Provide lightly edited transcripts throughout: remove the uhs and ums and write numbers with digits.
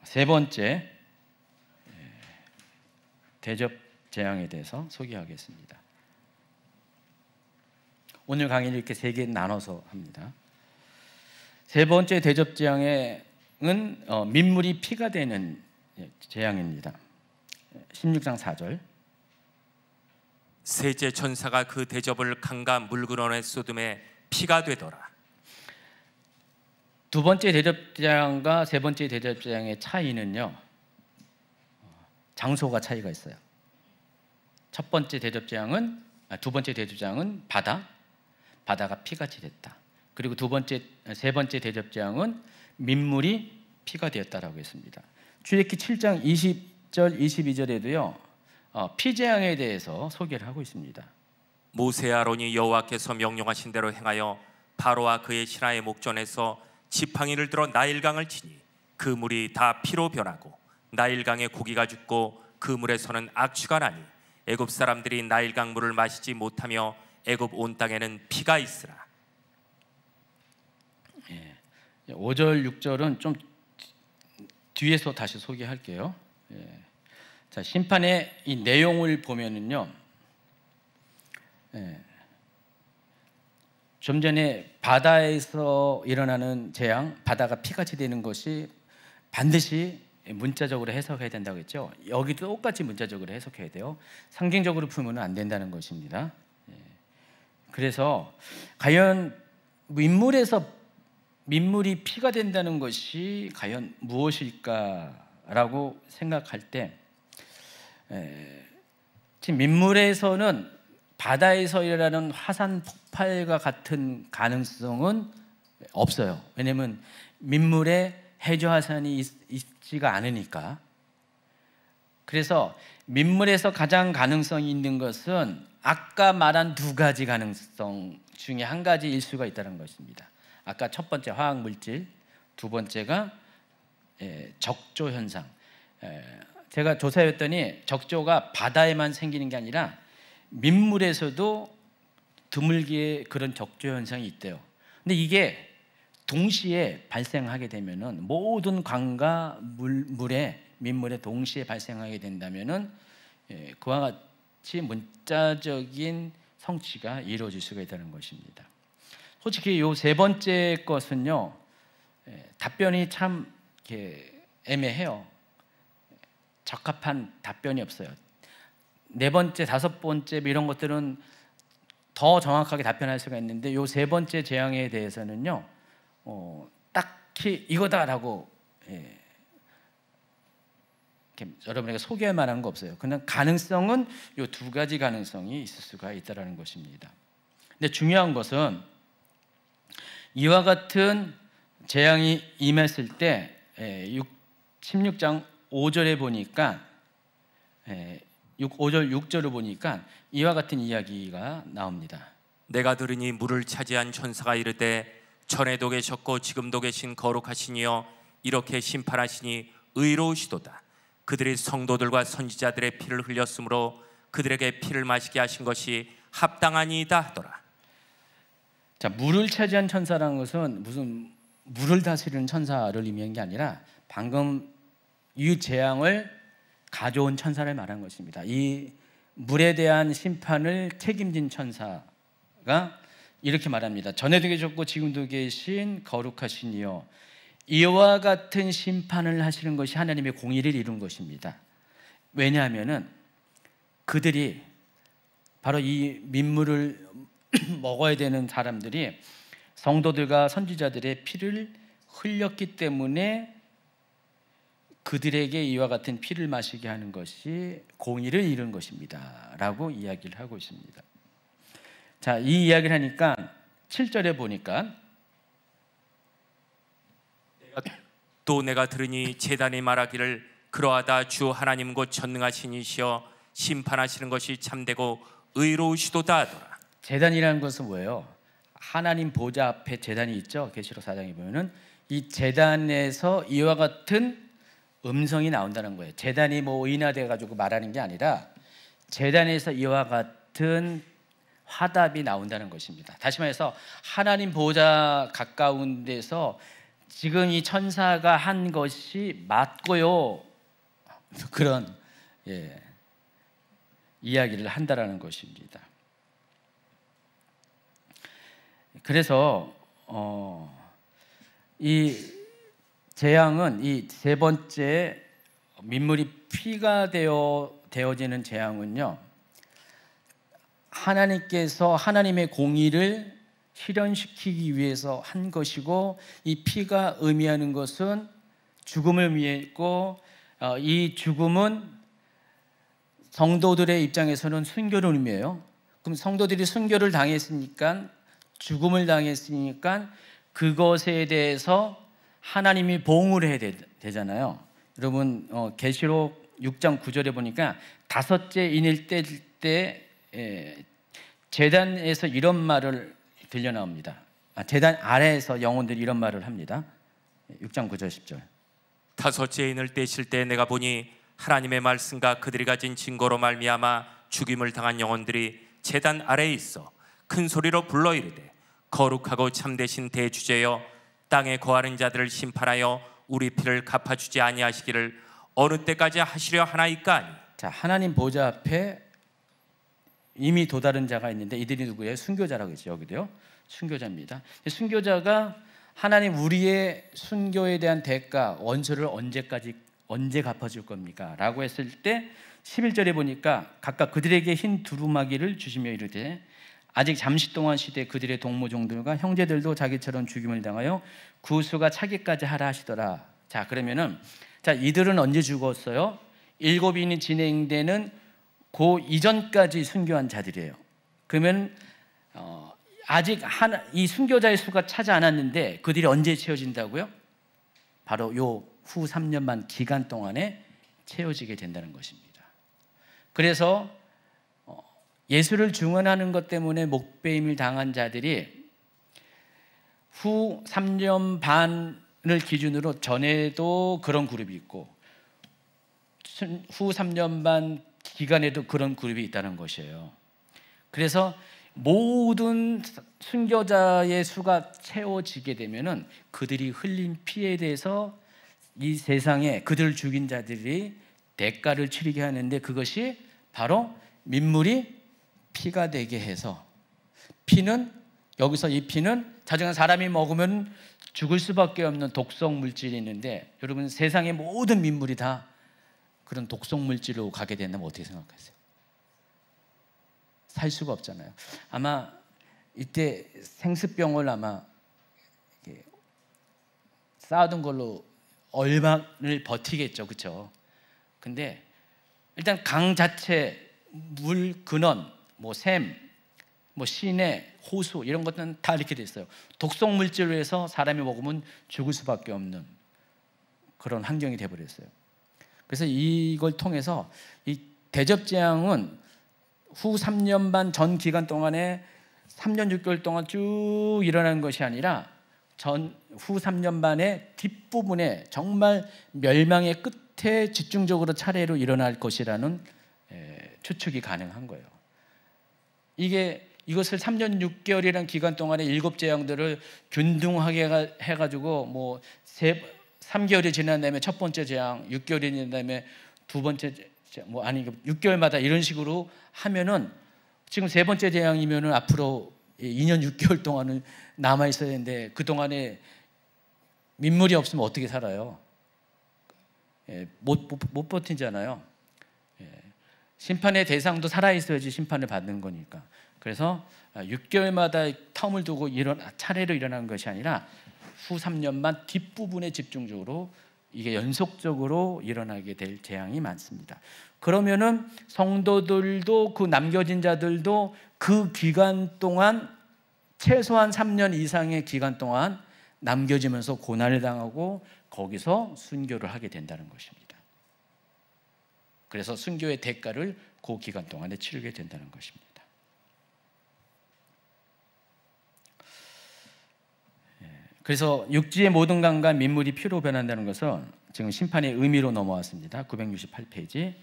세 번째 대접 재앙에 대해서 소개하겠습니다. 오늘 강의를 이렇게 세 개 나눠서 합니다. 세 번째 대접 재앙은 민물이 피가 되는 재앙입니다. 16장 4절. 셋째 천사가 그 대접을 강과 물그러내 쏟음에 피가 되더라. 두 번째 대접 재앙과 세 번째 대접 재앙의 차이는요, 장소가 차이가 있어요. 첫 번째 대접 재앙은 두 번째 대접 재앙은 바다가 피같이 됐다. 그리고 세 번째 대접 재앙은 민물이 피가 되었다라고 했습니다. 출애굽기 7장 20절 22절에도요 피 재앙에 대해서 소개를 하고 있습니다. 모세 아론이 여호와께서 명령하신 대로 행하여 바로와 그의 신하의 목전에서 지팡이를 들어 나일강을 치니 그 물이 다 피로 변하고 나일강에 고기가 죽고 그 물에서는 악취가 나니 애굽 사람들이 나일강 물을 마시지 못하며 애굽 온 땅에는 피가 있으라. 5절 6절은 좀 뒤에서 다시 소개할게요. 자, 심판의 이 내용을 보면은요, 좀 전에 바다에서 일어나는 재앙, 바다가 피같이 되는 것이 반드시 문자적으로 해석해야 된다고 했죠. 여기도 똑같이 문자적으로 해석해야 돼요. 상징적으로 풀면 안 된다는 것입니다. 그래서 과연 민물이 피가 된다는 것이 과연 무엇일까라고 생각할 때, 지금 민물에서는 바다에서 일어나는 화산 폭발과 같은 가능성은 없어요. 왜냐하면 민물에 해저 화산이 있지가 않으니까. 그래서 민물에서 가장 가능성이 있는 것은 아까 말한 두 가지 가능성 중에 한 가지일 수가 있다는 것입니다. 아까 첫 번째 화학물질, 두 번째가 적조 현상. 제가 조사했더니 적조가 바다에만 생기는 게 아니라 민물에서도 드물게 그런 적조 현상이 있대요. 근데 이게 동시에 발생하게 되면은 모든 강과 민물에 동시에 발생하게 된다면은 그와 같이 문자적인 성취가 이루어질 수가 있다는 것입니다. 솔직히 이 세 번째 것은요, 답변이 참 애매해요. 적합한 답변이 없어요. 네 번째, 다섯 번째 이런 것들은 더 정확하게 답변할 수가 있는데 이 세 번째 재앙에 대해서는요, 딱히 이거다라고 여러분에게 소개할 만한 거 없어요. 그냥 가능성은 이 두 가지 가능성이 있을 수가 있다는 것입니다. 근데 중요한 것은 이와 같은 재앙이 임했을 때 16장 5절에 보니까 5절 6절을 보니까 이와 같은 이야기가 나옵니다. 내가 들으니 물을 차지한 천사가 이르되 전에도 계셨고 지금도 계신 거룩하시니여 이렇게 심판하시니 의로우시도다. 그들이 성도들과 선지자들의 피를 흘렸으므로 그들에게 피를 마시게 하신 것이 합당하니이다 하더라. 자, 물을 차지한 천사라는 것은 무슨 물을 다스리는 천사를 의미한 게 아니라 방금 이 재앙을 가져온 천사를 말한 것입니다. 이 물에 대한 심판을 책임진 천사가 이렇게 말합니다. 전에도 계셨고 지금도 계신 거룩하신 이여, 이와 같은 심판을 하시는 것이 하나님의 공의를 이룬 것입니다. 왜냐하면은 그들이 바로 이 민물을 먹어야 되는 사람들이 성도들과 선지자들의 피를 흘렸기 때문에 그들에게 이와 같은 피를 마시게 하는 것이 공의를 이룬 것입니다 라고 이야기를 하고 있습니다. 자, 이 이야기를 하니까 7절에 보니까 또 내가 들으니 제단이 말하기를 그러하다 주 하나님 곧 전능하신 이시여 심판하시는 것이 참되고 의로우시도다 하더라. 제단이라는 것은 뭐예요? 하나님 보좌 앞에 제단이 있죠. 계시록 4장에 보면은 이 제단에서 이와 같은 음성이 나온다는 거예요. 제단이 뭐 인하돼 가지고 말하는 게 아니라 제단에서 이와 같은 화답이 나온다는 것입니다. 다시 말해서 하나님 보좌 가까운 데서 지금 이 천사가 한 것이 맞고요. 그런 이야기를 한다라는 것입니다. 그래서 이 재앙은 이 세 번째 민물이 피가 되어지는 재앙은요, 하나님께서 하나님의 공의를 실현시키기 위해서 한 것이고, 이 피가 의미하는 것은 죽음을 의미했고, 이 죽음은 성도들의 입장에서는 순교를 의미해요. 그럼 성도들이 순교를 당했으니까, 죽음을 당했으니까 그것에 대해서 하나님이 보응을 해야 되잖아요. 여러분 계시록 6장 9절에 보니까 다섯째 인일 때 제단에서 이런 말을 들려 나옵니다. 제단 아래에서 영혼들이 이런 말을 합니다. 6장 9절 10절. 다섯째 인을 떼실 때 내가 보니 하나님의 말씀과 그들이 가진 증거로 말미암아 죽임을 당한 영혼들이 제단 아래에 있어 큰 소리로 불러 이르되 거룩하고 참되신 대주제여 땅에 거하는 자들을 심판하여 우리 피를 갚아주지 아니하시기를 어느 때까지 하시려 하나이까 하니. 자, 하나님 보좌 앞에 이미 도달한 자가 있는데 이들이 누구예요? 순교자라고 했죠. 여기도요. 순교자입니다. 순교자가 하나님 우리의 순교에 대한 대가, 원수를 언제 갚아줄 겁니까? 라고 했을 때 11절에 보니까 각각 그들에게 흰 두루마기를 주시며 이르되 아직 잠시 동안 시대 그들의 동무종들과 형제들도 자기처럼 죽임을 당하여 구수가 차기까지 하라 하시더라. 자, 그러면은 이들은 언제 죽었어요? 7인이 진행되는 그 이전까지 순교한 자들이에요. 그러면 아직 이 순교자의 수가 차지 않았는데 그들이 언제 채워진다고요? 바로 요 후 3년 반 기간 동안에 채워지게 된다는 것입니다. 그래서 예수를 증언하는 것 때문에 목배임을 당한 자들이 후 3년 반을 기준으로 전에도 그런 그룹이 있고 후 3년 반 기간에도 그런 그룹이 있다는 것이에요. 그래서 모든 순교자의 수가 채워지게 되면은 그들이 흘린 피에 대해서 이 세상에 그들을 죽인 자들이 대가를 치르게 하는데, 그것이 바로 민물이 피가 되게 해서, 피는 여기서 이 피는 자정한 사람이 먹으면 죽을 수밖에 없는 독성 물질이 있는데, 여러분 세상의 모든 민물이 다 그런 독성 물질로 가게 된다면 어떻게 생각하세요? 살 수가 없잖아요. 아마 이때 생수병을 아마 쌓아둔 걸로 얼마를 버티겠죠, 그렇죠? 근데 일단 강 자체, 물 근원, 샘, 시내, 호수 이런 것들은 다 이렇게 돼 있어요. 독성 물질로 해서 사람이 먹으면 죽을 수밖에 없는 그런 환경이 돼버렸어요. 그래서 이걸 통해서 이 대접재앙은 후 3년 반 전 기간 동안에 3년 6개월 동안 쭉 일어나는 것이 아니라 후 3년 반의 뒷부분에 정말 멸망의 끝에 집중적으로 차례로 일어날 것이라는 추측이 가능한 거예요. 이것을 3년 6개월이라는 기간 동안에 7재앙들을 균등하게 해가지고 3개월이 지난 다음에 첫 번째 재앙, 6개월이 지난 다음에 두 번째 6개월마다 이런 식으로 하면은 지금 세 번째 재앙이면은 앞으로 2년 6개월 동안은 남아 있어야 되는데 그 동안에 민물이 없으면 어떻게 살아요? 못 버티잖아요. 심판의 대상도 살아 있어야지 심판을 받는 거니까. 그래서 6개월마다 텀을 두고 차례로 일어나는 것이 아니라 후 3년만 뒷부분에 집중적으로 이게 연속적으로 일어나게 될 재앙이 많습니다. 그러면은 성도들도, 그 남겨진 자들도 그 기간 동안 최소한 3년 이상의 기간 동안 남겨지면서 고난을 당하고 거기서 순교를 하게 된다는 것입니다. 그래서 순교의 대가를 그 기간 동안에 치르게 된다는 것입니다. 그래서 육지의 모든 강과 민물이 피로 변한다는 것은 지금 심판의 의미로 넘어왔습니다. 968페이지.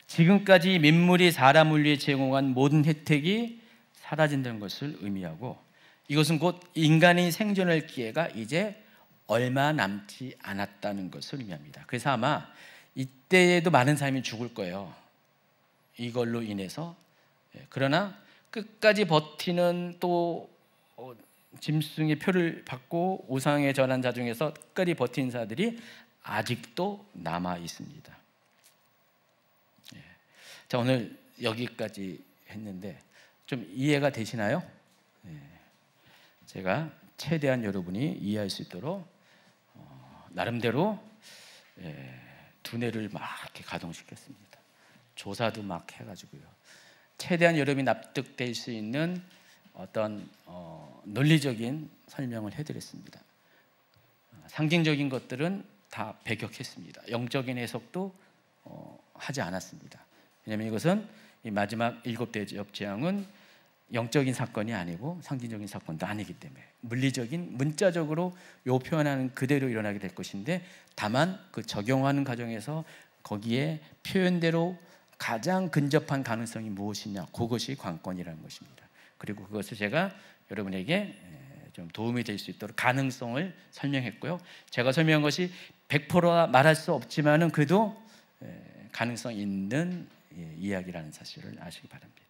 지금까지 민물이 사람 물리에 제공한 모든 혜택이 사라진다는 것을 의미하고, 이것은 곧 인간의 생존할 기회가 이제 얼마 남지 않았다는 것을 의미합니다. 그래서 아마 이때에도 많은 사람이 죽을 거예요. 이걸로 인해서. 그러나 끝까지 버티는 또 짐승의 표를 받고 우상에 절한 자 중에서 끝까지 버틴 자들이 아직도 남아 있습니다. 자, 오늘 여기까지 했는데 좀 이해가 되시나요? 제가 최대한 여러분이 이해할 수 있도록 나름대로 두뇌를 막 이렇게 가동시켰습니다. 조사도 막 해가지고요. 최대한 여러분이 납득될 수 있는 어떤 논리적인 설명을 해드렸습니다. 상징적인 것들은 다 배격했습니다. 영적인 해석도 하지 않았습니다. 왜냐하면 이것은 이 마지막 7대접 재앙은 영적인 사건이 아니고 상징적인 사건도 아니기 때문에 물리적인 문자적으로 요 표현하는 그대로 일어나게 될 것인데, 다만 그 적용하는 과정에서 거기에 표현대로 가장 근접한 가능성이 무엇이냐, 그것이 관건이라는 것입니다. 그리고 그것을 제가 여러분에게 좀 도움이 될 수 있도록 가능성을 설명했고요. 제가 설명한 것이 100%라 말할 수 없지만은 그래도 가능성 있는 이야기라는 사실을 아시기 바랍니다.